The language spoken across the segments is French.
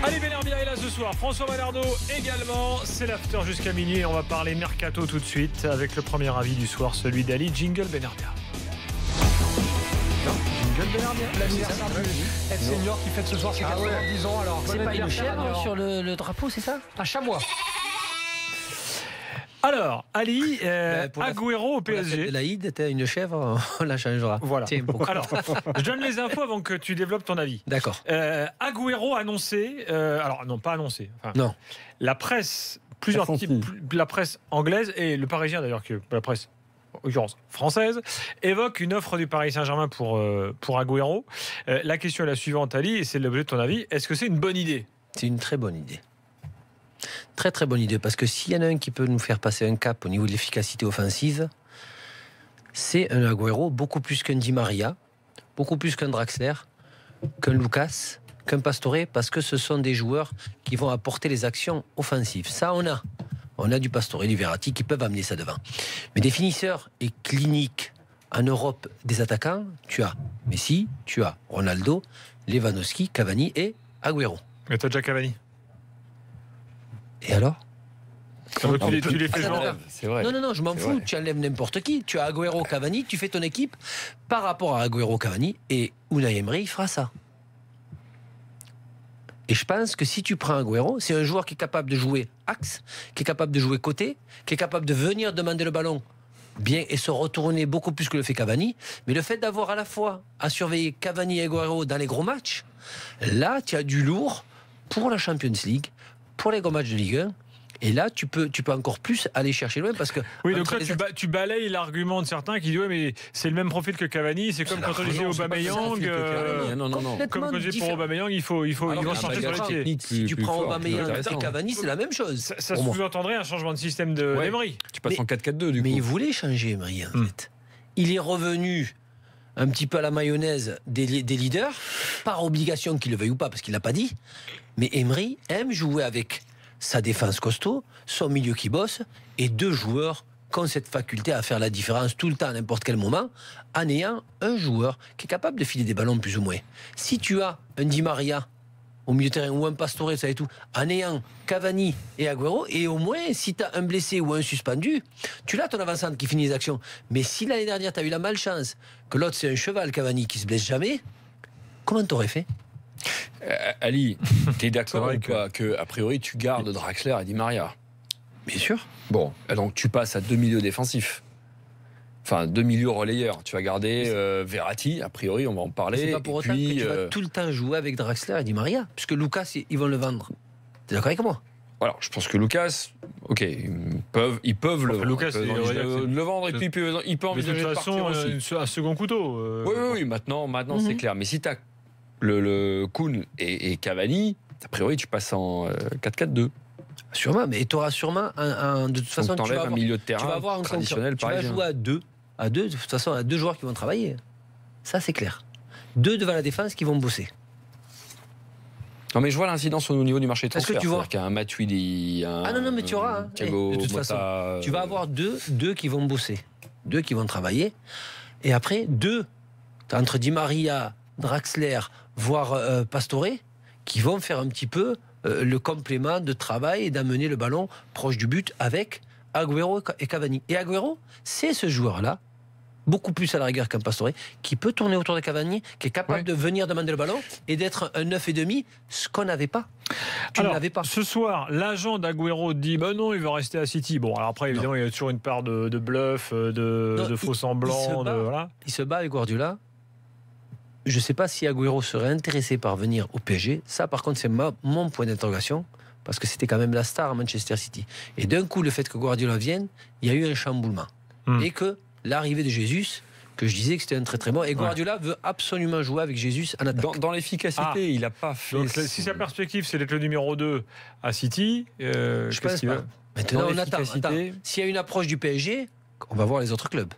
Allez, Benarbia est là ce soir, François Malardo également, c'est l'after jusqu'à minuit et on va parler mercato tout de suite avec le premier avis du soir, celui d'Ali. Jingle Benarbia. Non, jingle Benarbia. L'anniversaire du F senior qui fête ce soir ses 90 ans. Alors, c'est bon pas une anniversaire, chèvre sur le drapeau, c'est ça? Un chamois. Alors, Ali, pour la- Agüero au Pour la fête PSG. de l'Aïd, t'as une chèvre, on la changera. Voilà. Tiens, pourquoi? Alors, je donne les infos avant que tu développes ton avis. D'accord. Agüero annoncé, alors non, pas annoncé. Enfin, Non. la presse, plusieurs Pressenti. types, la presse anglaise et le Parisien d'ailleurs, que la presse en l'occurrence française, évoque une offre du Paris Saint-Germain pour Agüero. La question est la suivante, Ali, et c'est l'objet de ton avis. Est-ce que c'est une bonne idée? C'est une très bonne idée. Très très bonne idée, parce que s'il y en a un qui peut nous faire passer un cap au niveau de l'efficacité offensive, c'est un Agüero beaucoup plus qu'un Di Maria, beaucoup plus qu'un Draxler, qu'un Lucas, qu'un Pastore, parce que ce sont des joueurs qui vont apporter les actions offensives. Ça, on a. On a du Pastore, du Verratti qui peuvent amener ça devant. Mais des finisseurs et cliniques en Europe des attaquants, tu as Messi, tu as Ronaldo, Lewandowski, Cavani et Agüero. Mais t'as déjà Cavani. Et alors? Tu les fais jouer. C'est vrai. Non, je m'en fous. Tu enlèves n'importe qui. Tu as Agüero, Cavani, tu fais ton équipe par rapport à Agüero, Cavani, et Unai Emery fera ça. Et je pense que si tu prends Agüero, c'est un joueur qui est capable de jouer axe, qui est capable de jouer côté, qui est capable de venir demander le ballon bien et se retourner beaucoup plus que le fait Cavani. Mais le fait d'avoir à la fois à surveiller Cavani et Agüero dans les gros matchs, là, tu as du lourd pour la Champions League, pour les gros matchs de Ligue 1. Et là, tu peux encore plus aller chercher loin parce que. Oui, donc là, tu balayes l'argument de certains qui disent ouais, mais c'est le même profil que Cavani. C'est comme quand on disait Aubameyang. Non. Comme quand je dis pour Aubameyang, il faut chercher sur les pieds. Si tu prends Aubameyang et Cavani, c'est la même chose. Ça sous-entendrait un changement de système d'Emery. Tu passes en 4-4-2 du coup. Mais il voulait changer Emery, en fait. Il est revenu un petit peu à la mayonnaise des leaders, par obligation qu'il le veuille ou pas, parce qu'il l'a pas dit. Mais Emery aime jouer avec sa défense costaud, son milieu qui bosse, et deux joueurs qui ont cette faculté à faire la différence tout le temps, à n'importe quel moment, en ayant un joueur qui est capable de filer des ballons plus ou moins. Si tu as un Di Maria au milieu de terrain, ou un Pastore, ça et tout, en ayant Cavani et Agüero, et au moins, si tu as un blessé ou un suspendu, tu l'as ton avançante qui finit les actions. Mais si l'année dernière, tu as eu la malchance que l'autre, c'est un cheval, Cavani, qui se blesse jamais, comment t'aurais fait? Ali, t'es d'accord ou pas que a priori tu gardes Draxler et Di Maria? Bien sûr. Bon, donc tu passes à deux milieux défensifs. Enfin, deux milieux relayeurs. Tu vas garder Verratti, a priori, on va en parler. C'est pas pour autant que tu vas tout le temps jouer avec Draxler et Di Maria, puisque Lucas, ils vont le vendre. T'es d'accord avec moi? Alors, je pense que Lucas, ok, ils peuvent le vendre. Lucas, le vendre et puis il peut Mais envisager de de toute façon, partir aussi. un second couteau. Oui, maintenant c'est clair. Mais si tu as le Kun et Cavani, a priori, tu passes en 4-4-2. Sûrement, mais tu auras sûrement de toute façon, tu vas un milieu de terrain tu vas avoir un traditionnel tu vas parisien. jouer à deux, de toute façon, à deux joueurs qui vont travailler. Ça, c'est clair. Deux devant la défense qui vont bosser. Non, mais je vois l'incidence au niveau du marché de Est-ce que transfert. tu vois C'est-à-dire qu'il y a un Matuidi, un... Non, mais tu auras. Thiago de toute Motta, façon, tu vas avoir deux qui vont bosser. Deux qui vont travailler. Et après, deux, entre Di Maria, Draxler, voire Pastore, qui vont faire un petit peu le complément de travail et d'amener le ballon proche du but avec Agüero et Cavani. Et Agüero, c'est ce joueur-là, beaucoup plus à la rigueur qu'un Pastore, qui peut tourner autour de Cavani, qui est capable de venir demander le ballon et d'être un 9,5, ce qu'on n'avait pas. Tu ne l'avais pas. Ce soir, l'agent d'Agüero dit non, il va rester à City. Bon, alors après, évidemment, il y a toujours une part de bluff, de faux semblants. Il se bat avec Guardiola. Je ne sais pas si Agüero serait intéressé par venir au PSG. Ça, par contre, c'est mon point d'interrogation, parce que c'était quand même la star à Manchester City. Et d'un coup, le fait que Guardiola vienne, il y a eu un chamboulement. Et que l'arrivée de Jesus, que je disais que c'était un très très bon, et Guardiola veut absolument jouer avec Jesus en attaque. Dans l'efficacité, il n'a pas fait... Donc, si sa perspective, c'est d'être le numéro 2 à City, je pense pas. Maintenant, on attend. S'il y a une approche du PSG, on va voir les autres clubs.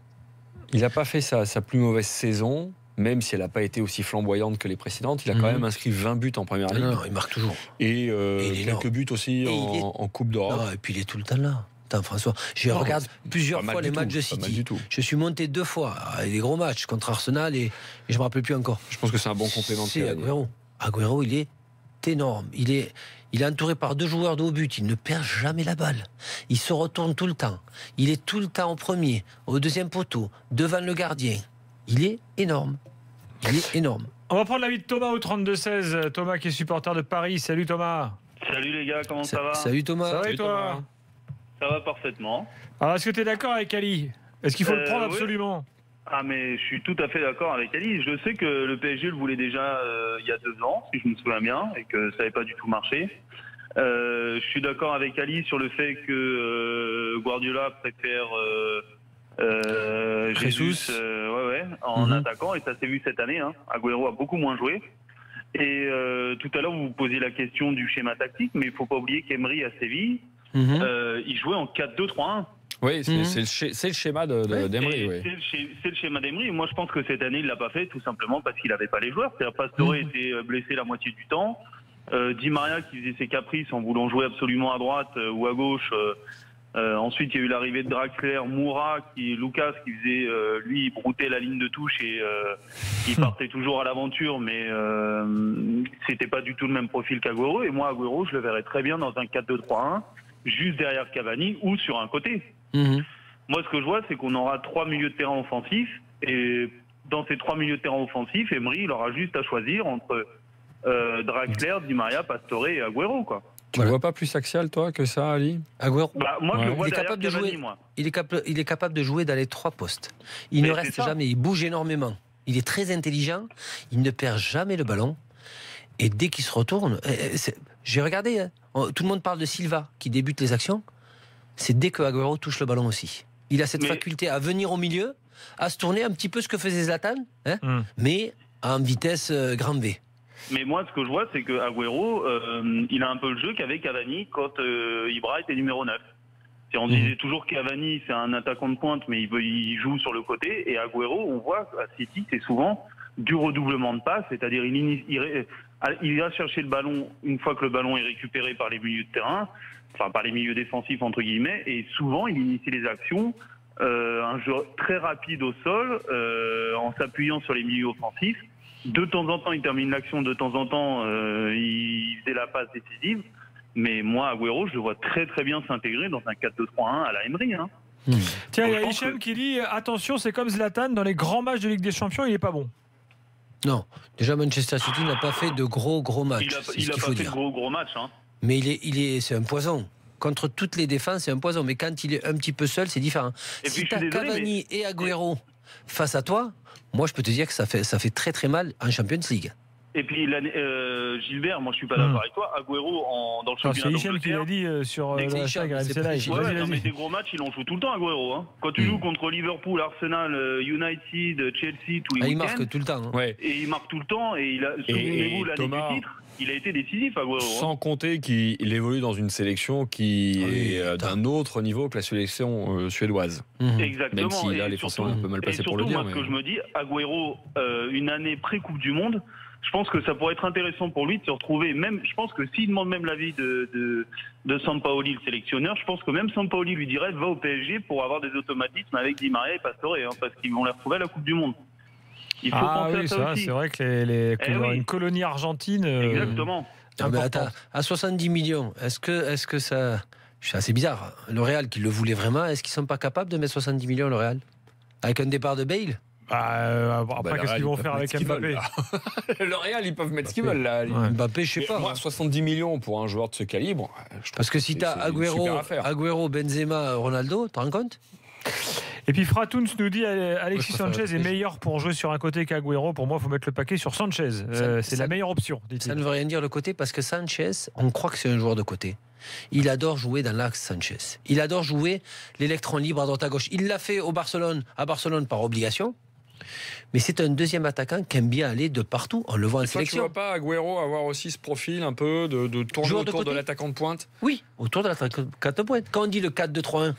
Il n'a pas fait sa plus mauvaise saison, même si elle n'a pas été aussi flamboyante que les précédentes. Il a quand même inscrit 20 buts en première ligue. Non, il marque toujours. Et quelques buts aussi en Coupe d'Europe. Et puis il est tout le temps là. Attends, François, je regarde plusieurs fois les matchs de City. Je suis monté 2 fois à des gros matchs contre Arsenal et je ne me rappelle plus encore. Je pense que c'est un bon complément de Cavani. Agüero, il est est énorme. Il est entouré par 2 joueurs de haut but. Il ne perd jamais la balle. Il se retourne tout le temps. Il est tout le temps au premier, au deuxième poteau, devant le gardien. Il est énorme. Il est énorme. On va prendre l'avis de Thomas au 32-16. Thomas qui est supporter de Paris. Salut Thomas. Salut les gars, comment ça va? Salut Thomas. Ça va et Salut, toi Thomas. Ça va parfaitement. Alors, est-ce que tu es d'accord avec Ali? Est-ce qu'il faut le prendre oui. absolument? Ah mais je suis tout à fait d'accord avec Ali. Je sais que le PSG le voulait déjà il y a 2 ans, si je me souviens bien, et que ça n'avait pas du tout marché. Je suis d'accord avec Ali sur le fait que Guardiola préfère Jesus en attaquant, et ça s'est vu cette année. Agüero a beaucoup moins joué. Et tout à l'heure, vous vous posiez la question du schéma tactique, mais il ne faut pas oublier qu'Emery à Séville, il jouait en 4-2-3-1. Oui, c'est le schéma d'Emery. Oui. C'est le schéma d'Emery. Moi, je pense que cette année, il ne l'a pas fait tout simplement parce qu'il n'avait pas les joueurs. C'est-à-dire Pastore était blessé la moitié du temps. Di Maria qui faisait ses caprices en voulant jouer absolument à droite ou à gauche. Ensuite, il y a eu l'arrivée de Draxler, Moura, Lucas qui faisait, lui, il broutait la ligne de touche et il partait toujours à l'aventure, mais c'était pas du tout le même profil qu'Agüero. Et moi, Agüero, je le verrais très bien dans un 4-2-3-1, juste derrière Cavani ou sur un côté. Moi, ce que je vois, c'est qu'on aura 3 milieux de terrain offensifs, et dans ces 3 milieux de terrain offensifs, Emery, il aura juste à choisir entre Draxler, Di Maria, Pastore et Agüero, quoi. Tu ne vois pas plus axial, toi, que ça, Ali? Agüero, moi, je le vois il est capable de Cavani, jouer. moi. Il est capable de jouer dans les 3 postes. Il ne reste jamais, il bouge énormément. Il est très intelligent, il ne perd jamais le ballon. Et dès qu'il se retourne, j'ai regardé, tout le monde parle de Silva qui débute les actions. C'est dès que Agüero touche le ballon aussi. Il a cette faculté à venir au milieu, à se tourner un petit peu ce que faisait Zlatan, mais en vitesse grand V. Mais moi, ce que je vois, c'est que Agüero, il a un peu le jeu qu'avait Cavani quand Ibra était numéro 9. On disait toujours que Cavani, c'est un attaquant de pointe, mais il joue sur le côté. Et Agüero, on voit à City, c'est souvent du redoublement de passes, c'est-à-dire il va chercher le ballon une fois que le ballon est récupéré par les milieux de terrain, enfin par les milieux défensifs entre guillemets, et souvent il initie les actions, un jeu très rapide au sol, en s'appuyant sur les milieux offensifs. De temps en temps, il termine l'action, de temps en temps, il faisait la passe décisive. Mais moi, Agüero, je le vois très très bien s'intégrer dans un 4-2-3-1 à la Emery. Tiens, il y a Hicham qui dit attention, c'est comme Zlatan, dans les grands matchs de Ligue des Champions, il n'est pas bon. Non, déjà Manchester City n'a pas fait de gros matchs. Il n'a pas fait de gros matchs. Mais c'est un poison. Contre toutes les défenses, c'est un poison. Mais quand il est un petit peu seul, c'est différent. Et si tu as Cavani et Agüero face à toi, moi je peux te dire que ça fait très très mal en Champions League. Et puis Gilbert, moi je suis pas d'accord avec toi. Agüero dans le championnat d'Angleterre. C'est Hicham qui l'a dit sur le hashtag RMC Live. Mais des gros matchs, il en joue tout le temps, Agüero. Quand tu joues contre Liverpool, Arsenal, United, Chelsea, tous les week-ends, il marque tout le temps. Et il marque tout le temps. Et souvenez-vous l'année du titre, il a été décisif, Agüero. Sans compter qu'il évolue dans une sélection qui est d'un autre niveau que la sélection suédoise. Exactement. Même si là, les Français ont un peu mal passé pour le dire. Moi, ce que je me dis, Agüero, une année pré-Coupe du Monde, je pense que ça pourrait être intéressant pour lui de se retrouver, même, je pense que s'il demande même l'avis de Sampaoli, le sélectionneur, je pense que même Sampaoli lui dirait va au PSG pour avoir des automatismes avec Di Maria et Pastore, parce qu'ils vont les retrouver à la Coupe du Monde. Il faut penser à ça aussi. C'est vrai que une colonie argentine. Exactement. À 70 millions, est-ce que ça. C'est assez bizarre. Le Real qui le voulait vraiment, est-ce qu'ils ne sont pas capables de mettre 70 millions, le Real? Avec un départ de Bale? Après, qu'est-ce qu'ils vont faire avec Mbappé? Le Real, ils peuvent mettre ce qu'ils veulent là. Mbappé, je sais pas. Moi, 70 millions pour un joueur de ce calibre. Parce que si tu as Agüero, Benzema, Ronaldo, tu te rends compte? Et puis Fratouns nous dit Alexis Sanchez est meilleur pour jouer sur un côté qu'Agüero. Pour moi, il faut mettre le paquet sur Sanchez. C'est la meilleure option. Ça ne veut rien dire le côté, parce que Sanchez, on croit que c'est un joueur de côté. Il adore jouer dans l'axe, Sanchez. Il adore jouer l'électron libre à droite à gauche. Il l'a fait à Barcelone par obligation. Mais c'est un deuxième attaquant qui aime bien aller de partout. On le voit en sélection. Tu ne vois pas Agüero avoir aussi ce profil un peu de tourner autour de l'attaquant de pointe? Oui, autour de l'attaquant de pointe. Quand on dit le 4-2-3-1,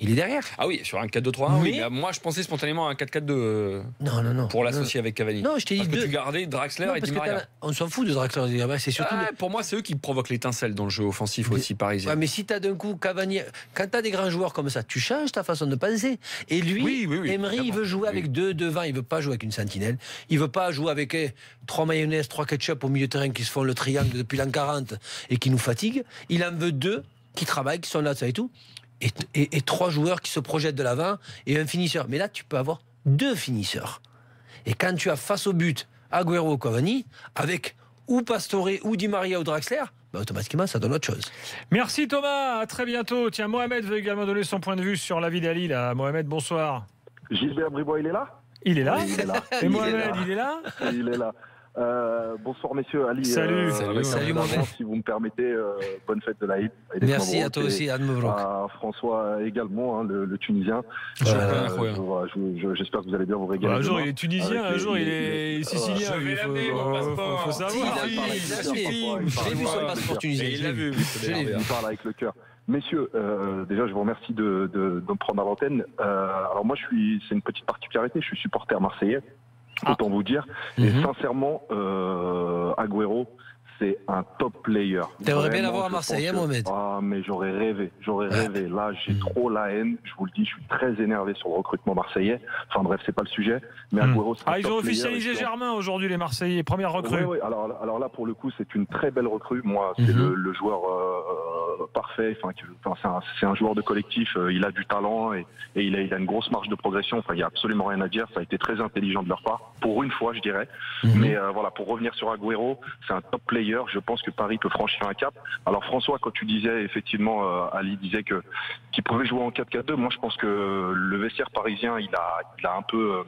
Il est derrière. Ah oui, sur un 4-2-3-1, oui. Mais- Mais moi, je pensais spontanément à un 4-4-2 Non. pour l'associer avec Cavani. Non, je t'ai dit Parce que deux. tu gardais Draxler Non, et parce Di que Maria. on s'en fout de Draxler. C'est surtout. Pour moi, c'est eux qui provoquent l'étincelle dans le jeu offensif Mais- aussi parisien. Ouais, mais si tu as d'un coup Cavani, quand tu as des grands joueurs comme ça, tu changes ta façon de penser. Et lui, Oui, Emery, il veut jouer avec deux devant, il veut pas jouer avec une sentinelle. Il veut pas jouer avec 3 mayonnaise, 3 ketchup au milieu de terrain qui se font le triangle depuis l'an 40 et qui nous fatiguent. Il en veut 2 qui travaillent, qui sont là, ça et tout. Et 3 joueurs qui se projettent de l'avant et un finisseur. Mais là, tu peux avoir 2 finisseurs. Et quand tu as face au but Agüero ou Cavani, avec ou Pastore ou Di Maria ou Draxler, bah automatiquement, ça donne autre chose. Merci Thomas, à très bientôt. Tiens, Mohamed veut également donner son point de vue sur la vie d'Ali. Là. Mohamed, bonsoir. Gilbert Bribois, il est là? Il est là. Oui, il est là. Et Mohamed, il est là. Il est là. Bonsoir messieurs, Ali. Salut. Salut, Mohamed. Si vous me permettez, bonne fête de l'Aïd. Merci à toi aussi, Anne Mevrouk. À François également, hein, le Tunisien. Incroyable. J'espère que vous allez bien vous régaler. Un jour demain. il est tunisien, Avec un jour les- il est sicilien. Je vais Il l'amener, mon passeport. faut Si, savoir. il a parlé, j'ai vu son passeport tunisien. Et il l'a vu. Je l'ai vu. Il parle avec le cœur. Messieurs, déjà je vous remercie de me prendre à l'antenne. Alors moi c'est une petite particularité, je suis supporter marseillais, autant vous dire. Et sincèrement, Agüero, c'est un top player. T'aimerais bien Vraiment, l'avoir à je Marseille, pense Mohamed. Ah, mais j'aurais rêvé. Là, j'ai trop la haine. Je vous le dis, je suis très énervé sur le recrutement marseillais. Enfin bref, c'est pas le sujet. Mais Agüero, c'est un Ah, ils top ont player. officialisé Germain aujourd'hui, les Marseillais, première recrue. Oui. Alors là, pour le coup, c'est une très belle recrue. Moi, c'est le joueur parfait. C'est un joueur de collectif. Il a du talent et il a une grosse marge de progression. Enfin, il n'y a absolument rien à dire. Ça a été très intelligent de leur part, pour une fois, je dirais. Mais voilà, pour revenir sur Agüero, c'est un top player. Je pense que Paris peut franchir un cap. Alors François, quand tu disais effectivement, Ali disait qu'il pouvait jouer en 4-4-2. Moi, je pense que le vestiaire parisien, il a un peu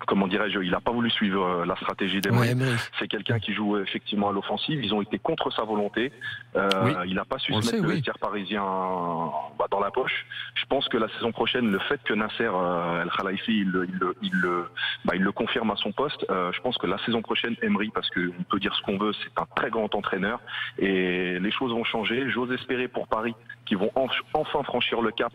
comment dirais-je, il n'a pas voulu suivre la stratégie d'Emery. Ouais, c'est quelqu'un qui joue effectivement à l'offensive. Ils ont été contre sa volonté. Il n'a pas su se mettre le vestiaire parisien dans la poche. Je pense que la saison prochaine, le fait que Nasser El Khelaïfi il le confirme à son poste, je pense que la saison prochaine, Emery, parce qu'on peut dire ce qu'on veut, c'est un très grand entraîneur et les choses vont changer. J'ose espérer pour Paris qu'ils vont enfin franchir le cap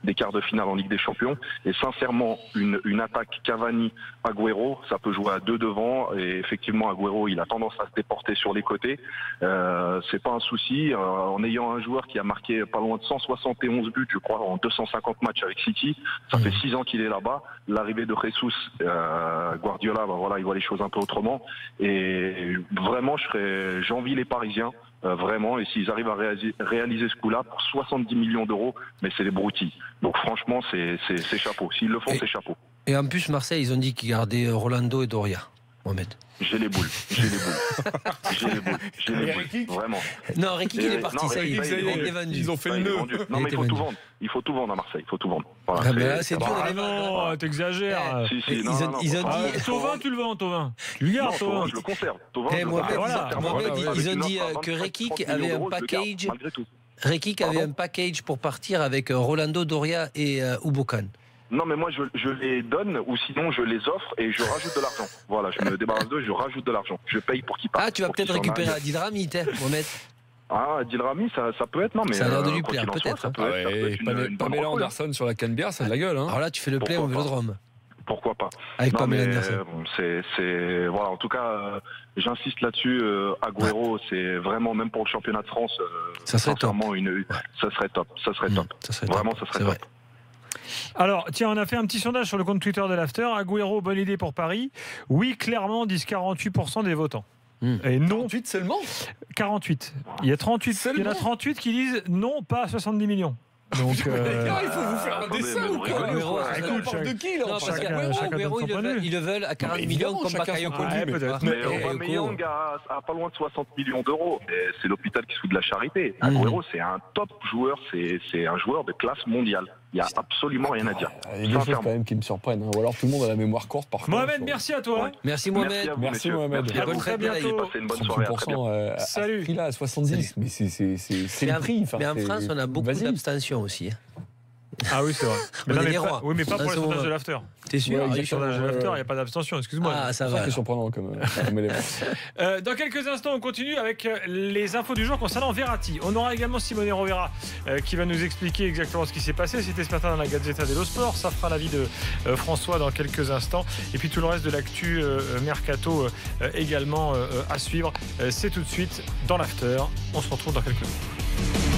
des quarts de finale en Ligue des Champions. Et sincèrement, une attaque Cavani Agüero, ça peut jouer à 2 devant et effectivement Agüero il a tendance à se déporter sur les côtés, c'est pas un souci en ayant un joueur qui a marqué pas loin de 171 buts je crois en 250 matchs avec City, ça fait 6 ans qu'il est là-bas. L'arrivée de Jesus, Guardiola, il voit les choses un peu autrement et vraiment j'envie les Parisiens. Vraiment, et s'ils arrivent à réaliser ce coup-là pour 70 millions d'euros, mais c'est des broutilles. Donc franchement, c'est chapeau. S'ils le font, c'est chapeau. Et en plus, Marseille, ils ont dit qu'ils gardaient Rolando et Doria. Mohamed. J'ai les boules. Vraiment. Non, Rekik, il est parti, ça y est, il est vendu. Ils ont fait le nœud. Non, mais il faut tout vendre. Il faut tout vendre à Marseille. Il faut tout vendre. Voilà, Ah, mais là, c'est dur. Ah non, t'exagères. Si, Ils ont dit. Thauvin, tu le vends, Thauvin. Tu le gardes, Thauvin. Je le conserve. Mohamed, ils ont dit que Rekik avait un package. Rekik avait un package pour partir avec Rolando, Doria et Ubokan. Non, mais moi, je les donne ou sinon je les offre et je rajoute de l'argent. Voilà, je me débarrasse d'eux, je rajoute de l'argent. Je paye pour qu'ils partent. Ah, tu vas peut-être récupérer Adil Rami, Mohamed. Ah, Adil Rami, ça peut être, non, mais. Ça a l'air de lui plaire, peut-être. Pamela Anderson sur la Canebière, ça a de la gueule. Hein. Alors là, tu fais le play au Vélodrome. Pourquoi pas? Avec Pamela Anderson. Voilà, en tout cas, j'insiste là-dessus. Agüero, c'est vraiment, même pour le championnat de France, ça serait top. Ça serait top. Vraiment, ça serait top. Alors, tiens, on a fait un petit sondage sur le compte Twitter de l'After. Agüero, bonne idée pour Paris. Oui, clairement, disent 48% des votants. Et non. 48 seulement 48. Il y en a 38 qui disent non, pas à 70 millions. Donc, il faut vous faire un dessin ou quoi? Écoute, on parle de qui là? Non, parce qu'Agüero, ils le veulent à 40 millions comme Bakayoko. peut-être. Mais Aubameyang a pas loin de 60 millions d'euros. C'est l'hôpital qui se fout de la charité. Agüero, c'est un top joueur, c'est un joueur de classe mondiale. Il n'y a absolument rien à dire. Il y a des choses quand même qui me surprennent. Ou alors tout le monde a la mémoire courte parfois. Mohamed, merci à toi. Merci Mohamed. Merci Mohamed. À très bientôt. Passez une bonne soirée. Salut. Prix là à 70, mais c'est le prix. Mais en France, on a beaucoup d'abstention aussi. Ah oui, c'est vrai. On est les pas, rois. oui, mais pas pour En les ce sondages moment. de l'after. T'es sûr? Les sondages de l'after, il n'y a pas d'abstention, excuse-moi. Ah, ça C'est va. surprenant comme élément. Dans quelques instants, on continue avec les infos du jour concernant Verratti. On aura également Simone Rovera qui va nous expliquer exactement ce qui s'est passé. C'était ce matin dans la Gazzetta dello Sport. Ça fera l'avis de François dans quelques instants. Et puis tout le reste de l'actu Mercato également à suivre. C'est tout de suite dans l'after. On se retrouve dans quelques minutes.